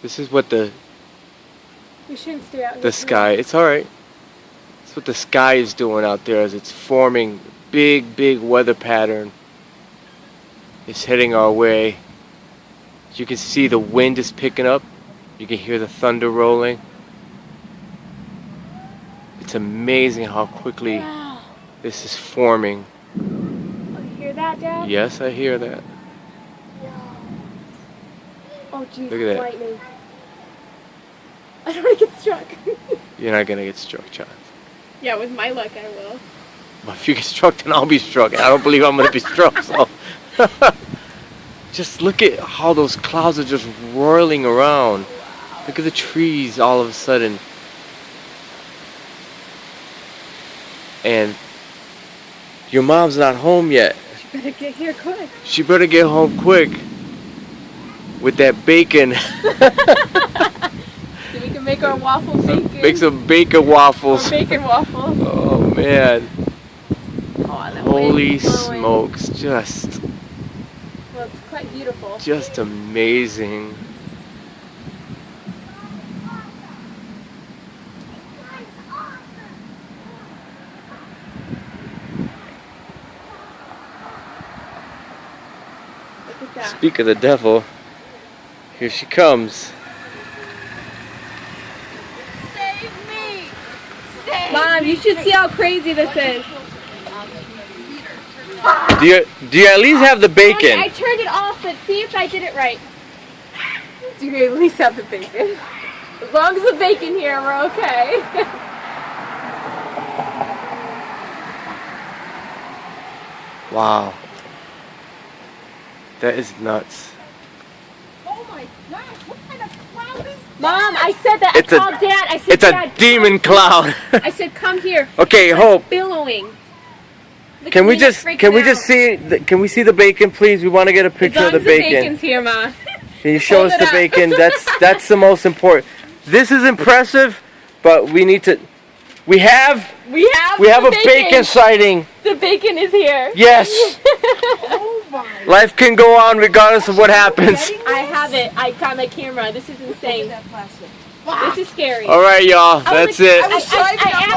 This is what the We shouldn't stay out the sky. It's all right. It's what the sky is doing out there as it's forming big weather pattern. It's heading our way. You can see the wind is picking up. You can hear the thunder rolling. It's amazing how quickly this is forming. Oh, you hear that, Dad? Yes, I hear that. Oh, jeez, Look at that. lightning. I don't want to get struck. You're not gonna get struck, child. Yeah, with my luck, I will. Well, if you get struck, then I'll be struck. And I don't believe I'm gonna be struck. So, just look at how those clouds are just whirling around. Look at the trees all of a sudden. And your mom's not home yet. She better get here quick. She better get home quick with that bacon. So we can make our waffle bacon. Make some bacon waffles. Or bacon waffles. Oh man. Oh, that Holy wind's blowing. smokes. Just Well, it's quite beautiful. Just amazing. Look at that. Speak of the devil, here she comes. Save me! Save Mom, you should see how crazy this is. Do you at least have the bacon? I turned it off, but see if I did it right. Do you at least have the bacon? As long as the bacon here, we're okay. Wow. That is nuts. Oh my gosh, what kind of cloud is that? Mom, I said that. It's I called Dad. I said, It's a Dad, demon cloud. I said, come here. Okay, It's Hope. Billowing. Look Can at we me, just freaking can we out. just see can we see the bacon, please? We want to get a picture As of long the as bacon. bacon's here, Ma. Can you show Hold us it the up. bacon? That's the most important. This is impressive, but we need to. We have We have a the bacon sighting. The bacon is here. Yes. Oh my. Life can go on regardless of what happens. I have it. I got my camera. This is insane. That plastic. This is scary. All right, y'all. That's it. I was driving up